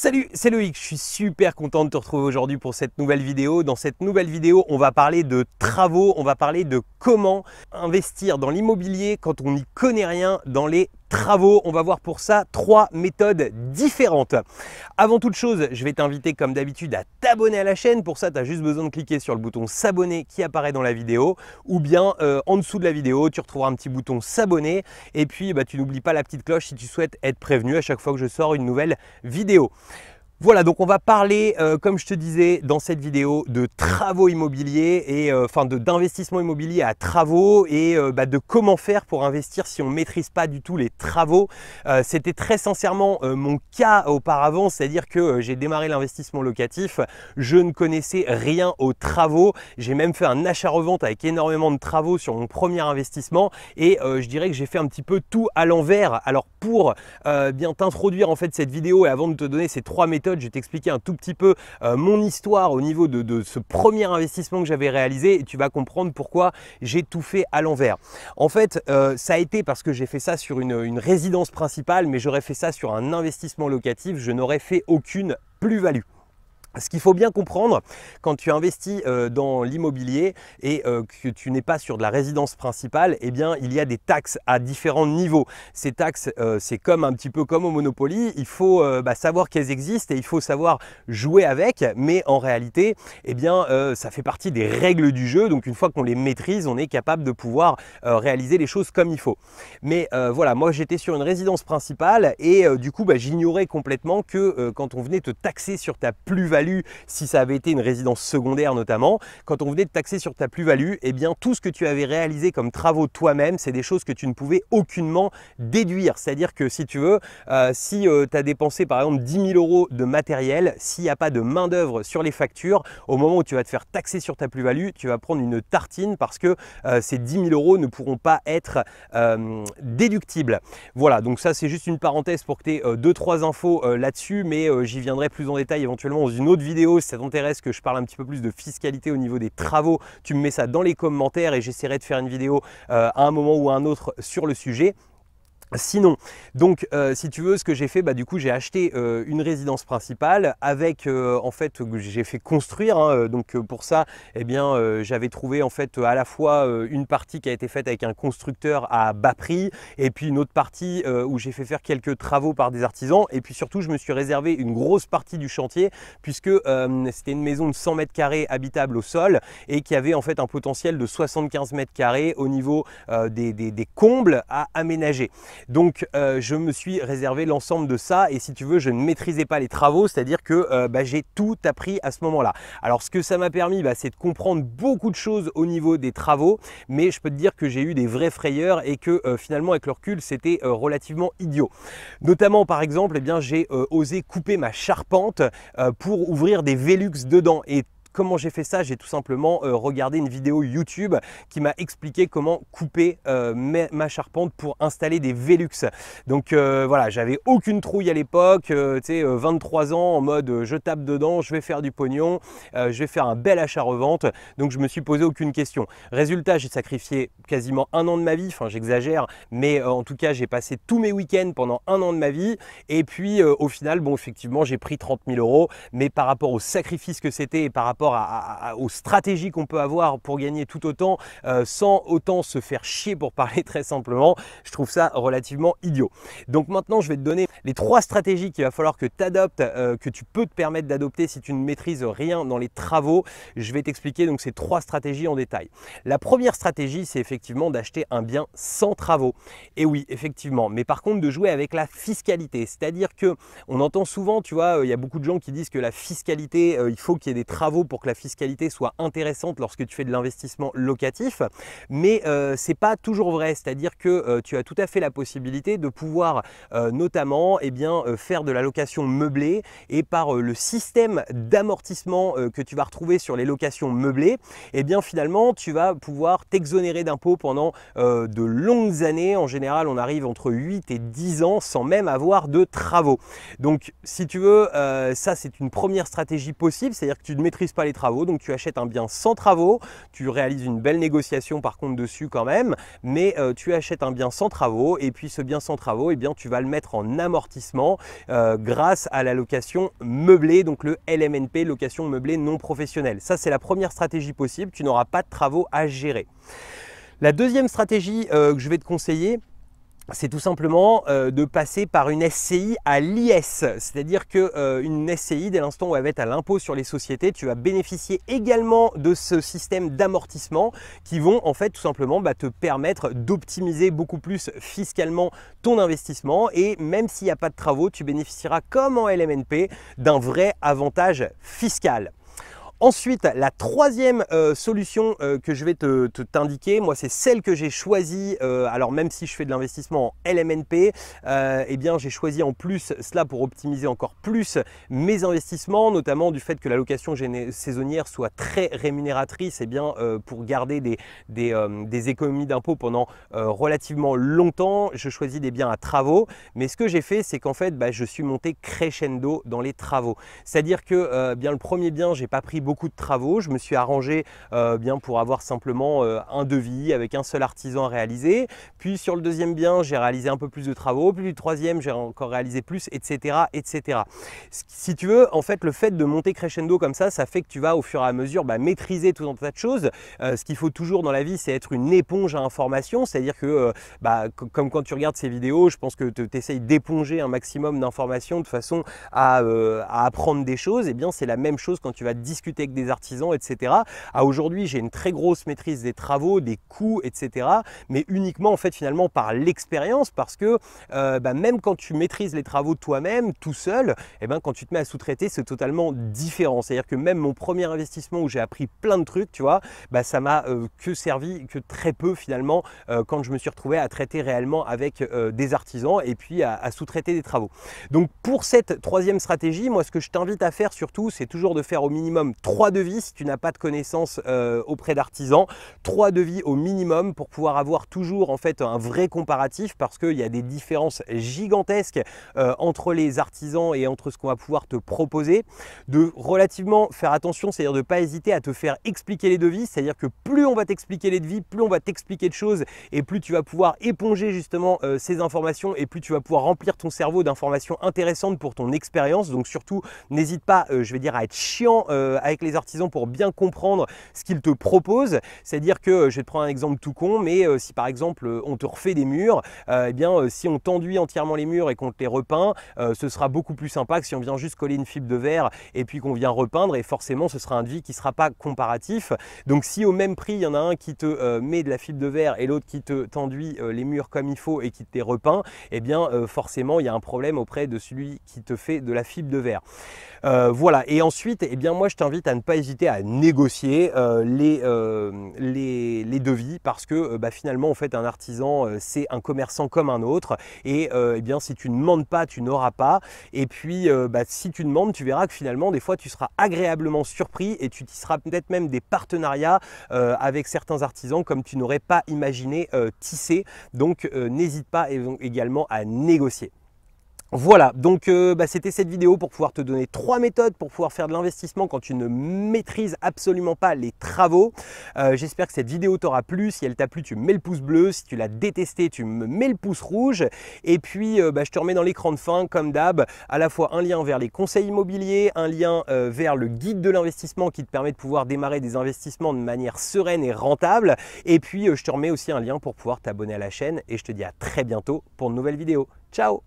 Salut, c'est Loïc, je suis super content de te retrouver aujourd'hui pour cette nouvelle vidéo. Dans cette nouvelle vidéo, on va parler de travaux, on va parler de comment investir dans l'immobilier quand on n'y connaît rien dans les travaux. On va voir pour ça 3 méthodes différentes. Avant toute chose, je vais t'inviter comme d'habitude à t'abonner à la chaîne. Pour ça, tu as juste besoin de cliquer sur le bouton s'abonner qui apparaît dans la vidéo ou bien en dessous de la vidéo, tu retrouveras un petit bouton s'abonner et puis tu n'oublies pas la petite cloche si tu souhaites être prévenu à chaque fois que je sors une nouvelle vidéo. Voilà, donc on va parler, comme je te disais dans cette vidéo, de travaux immobiliers et d'investissement immobilier à travaux et de comment faire pour investir si on ne maîtrise pas du tout les travaux. C'était très sincèrement mon cas auparavant, c'est-à-dire que j'ai démarré l'investissement locatif, je ne connaissais rien aux travaux, j'ai même fait un achat-revente avec énormément de travaux sur mon premier investissement et je dirais que j'ai fait un petit peu tout à l'envers. Alors pour bien t'introduire en fait cette vidéo et avant de te donner ces 3 méthodes, je vais t'expliquer un tout petit peu mon histoire au niveau de ce premier investissement que j'avais réalisé et tu vas comprendre pourquoi j'ai tout fait à l'envers. En fait, ça a été parce que j'ai fait ça sur une résidence principale, mais j'aurais fait ça sur un investissement locatif, je n'aurais fait aucune plus-value. Ce qu'il faut bien comprendre quand tu investis dans l'immobilier et que tu n'es pas sur de la résidence principale, eh bien il y a des taxes à différents niveaux. Ces taxes, c'est comme un petit peu comme au Monopoly, il faut savoir qu'elles existent et il faut savoir jouer avec, mais en réalité, eh bien ça fait partie des règles du jeu. Donc une fois qu'on les maîtrise, on est capable de pouvoir réaliser les choses comme il faut. Mais voilà, moi j'étais sur une résidence principale et du coup j'ignorais complètement que quand on venait te taxer sur ta plus-value, si ça avait été une résidence secondaire notamment, quand on venait de taxer sur ta plus-value, eh bien tout ce que tu avais réalisé comme travaux toi-même, c'est des choses que tu ne pouvais aucunement déduire. C'est-à-dire que si tu veux, si tu as dépensé par exemple 10 000 € de matériel, s'il n'y a pas de main d'œuvre sur les factures, au moment où tu vas te faire taxer sur ta plus-value, tu vas prendre une tartine parce que ces 10 000 € ne pourront pas être déductibles. Voilà, donc ça c'est juste une parenthèse pour que tu aies 2-3 infos là-dessus, mais j'y viendrai plus en détail éventuellement dans une autre vidéo. Si ça t'intéresse que je parle un petit peu plus de fiscalité au niveau des travaux, tu me mets ça dans les commentaires et j'essaierai de faire une vidéo à un moment ou à un autre sur le sujet. Sinon, donc si tu veux, ce que j'ai fait, du coup j'ai acheté une résidence principale avec en fait j'ai fait construire donc pour ça eh bien j'avais trouvé en fait à la fois une partie qui a été faite avec un constructeur à bas prix et puis une autre partie où j'ai fait faire quelques travaux par des artisans et puis surtout je me suis réservé une grosse partie du chantier puisque c'était une maison de 100 mètres carrés habitable au sol et qui avait en fait un potentiel de 75 mètres carrés au niveau des combles à aménager. Donc je me suis réservé l'ensemble de ça et si tu veux je ne maîtrisais pas les travaux, c'est-à-dire que j'ai tout appris à ce moment-là. Alors ce que ça m'a permis c'est de comprendre beaucoup de choses au niveau des travaux, mais je peux te dire que j'ai eu des vraies frayeurs et que finalement avec le recul c'était relativement idiot. Notamment par exemple j'ai osé couper ma charpente pour ouvrir des Velux dedans et comment j'ai fait ça? J'ai tout simplement regardé une vidéo YouTube qui m'a expliqué comment couper ma charpente pour installer des Velux. Donc voilà, j'avais aucune trouille à l'époque, 23 ans en mode je tape dedans, je vais faire du pognon, je vais faire un bel achat-revente. Donc je me suis posé aucune question. Résultat, j'ai sacrifié quasiment 1 an de ma vie, enfin j'exagère, mais en tout cas j'ai passé tous mes week-ends pendant 1 an de ma vie et puis au final, bon effectivement j'ai pris 30 000 €, mais par rapport au sacrifice que c'était et par rapport aux stratégies qu'on peut avoir pour gagner tout autant sans autant se faire chier pour parler très simplement, je trouve ça relativement idiot. Donc maintenant je vais te donner les 3 stratégies qu'il va falloir que tu adoptes, que tu peux te permettre d'adopter si tu ne maîtrises rien dans les travaux. Je vais t'expliquer donc ces 3 stratégies en détail. La première stratégie, c'est effectivement d'acheter un bien sans travaux. Et oui, effectivement, mais par contre de jouer avec la fiscalité, c'est-à-dire que on entend souvent, tu vois, il y a beaucoup de gens qui disent que la fiscalité, il faut qu'il y ait des travaux pour que la fiscalité soit intéressante lorsque tu fais de l'investissement locatif, mais c'est pas toujours vrai, c'est-à-dire que tu as tout à fait la possibilité de pouvoir notamment faire de la location meublée et par le système d'amortissement que tu vas retrouver sur les locations meublées, finalement tu vas pouvoir t'exonérer d'impôts pendant de longues années. En général on arrive entre 8 et 10 ans sans même avoir de travaux. Donc si tu veux, ça c'est une première stratégie possible, c'est-à-dire que tu ne maîtrises pas pas les travaux, donc tu achètes un bien sans travaux, tu réalises une belle négociation par contre dessus quand même, mais tu achètes un bien sans travaux et puis ce bien sans travaux, eh bien, tu vas le mettre en amortissement grâce à la location meublée, donc le LMNP, location meublée non professionnelle. Ça, c'est la première stratégie possible, tu n'auras pas de travaux à gérer. La deuxième stratégie que je vais te conseiller, c'est tout simplement de passer par une SCI à l'IS, c'est-à-dire qu'une SCI, dès l'instant où elle va être à l'impôt sur les sociétés, tu vas bénéficier également de ce système d'amortissement qui vont en fait tout simplement te permettre d'optimiser beaucoup plus fiscalement ton investissement et même s'il n'y a pas de travaux, tu bénéficieras comme en LMNP d'un vrai avantage fiscal. Ensuite, la troisième solution que je vais t'indiquer, moi c'est celle que j'ai choisie, alors même si je fais de l'investissement en LMNP, eh bien j'ai choisi en plus cela pour optimiser encore plus mes investissements, notamment du fait que la location saisonnière soit très rémunératrice, eh bien pour garder des économies d'impôt pendant relativement longtemps, je choisis des biens à travaux, mais ce que j'ai fait c'est qu'en fait je suis monté crescendo dans les travaux, c'est-à-dire que bien le premier bien, j'ai pas pris beaucoup de travaux, je me suis arrangé bien pour avoir simplement un devis avec un seul artisan à réaliser, puis sur le deuxième bien j'ai réalisé un peu plus de travaux, puis le troisième j'ai encore réalisé plus, etc., etc. Si tu veux, en fait le fait de monter crescendo comme ça fait que tu vas au fur et à mesure maîtriser tout un tas de choses. Ce qu'il faut toujours dans la vie, c'est être une éponge à information, c'est-à-dire que comme quand tu regardes ces vidéos, je pense que tu essayes d'éponger un maximum d'informations de façon à apprendre des choses, et bien c'est la même chose quand tu vas discuter avec des artisans, etc. Aujourd'hui, j'ai une très grosse maîtrise des travaux, des coûts, etc. Mais uniquement en fait finalement par l'expérience, parce que même quand tu maîtrises les travaux toi-même, tout seul, quand tu te mets à sous-traiter, c'est totalement différent. C'est-à-dire que même mon premier investissement où j'ai appris plein de trucs, tu vois, ça m'a servi que très peu finalement quand je me suis retrouvé à traiter réellement avec des artisans et puis à sous-traiter des travaux. Donc pour cette troisième stratégie, moi ce que je t'invite à faire surtout, c'est toujours de faire au minimum 3 devis si tu n'as pas de connaissances auprès d'artisans, 3 devis au minimum pour pouvoir avoir toujours en fait un vrai comparatif, parce qu'il y a des différences gigantesques entre les artisans et entre ce qu'on va pouvoir te proposer. De relativement faire attention, c'est-à-dire de ne pas hésiter à te faire expliquer les devis, c'est-à-dire que plus on va t'expliquer les devis, plus on va t'expliquer de choses et plus tu vas pouvoir éponger justement ces informations et plus tu vas pouvoir remplir ton cerveau d'informations intéressantes pour ton expérience. Donc surtout, n'hésite pas, je vais dire, à être chiant avec les artisans pour bien comprendre ce qu'ils te proposent. C'est-à-dire que, je vais te prendre un exemple tout con, mais si par exemple on te refait des murs, si on t'enduit entièrement les murs et qu'on te les repeint, ce sera beaucoup plus sympa que si on vient juste coller une fibre de verre et puis qu'on vient repeindre, et forcément ce sera un devis qui ne sera pas comparatif. Donc si au même prix, il y en a un qui te met de la fibre de verre et l'autre qui t'enduit les murs comme il faut et qui te les repeint, eh bien forcément il y a un problème auprès de celui qui te fait de la fibre de verre. Voilà, et ensuite, eh bien moi je t'invite à ne pas hésiter à négocier les devis, parce que finalement en fait un artisan c'est un commerçant comme un autre, et eh bien si tu ne demandes pas, tu n'auras pas, et puis si tu demandes, tu verras que finalement des fois tu seras agréablement surpris et tu tisseras peut-être même des partenariats avec certains artisans comme tu n'aurais pas imaginé tisser. Donc n'hésite pas également à négocier. Voilà, donc c'était cette vidéo pour pouvoir te donner 3 méthodes pour pouvoir faire de l'investissement quand tu ne maîtrises absolument pas les travaux. J'espère que cette vidéo t'aura plu. Si elle t'a plu, tu mets le pouce bleu. Si tu l'as détesté, tu me mets le pouce rouge. Et puis, je te remets dans l'écran de fin, comme d'hab, à la fois un lien vers les conseils immobiliers, un lien vers le guide de l'investissement qui te permet de pouvoir démarrer des investissements de manière sereine et rentable. Et puis, je te remets aussi un lien pour pouvoir t'abonner à la chaîne. Et je te dis à très bientôt pour une nouvelle vidéo. Ciao!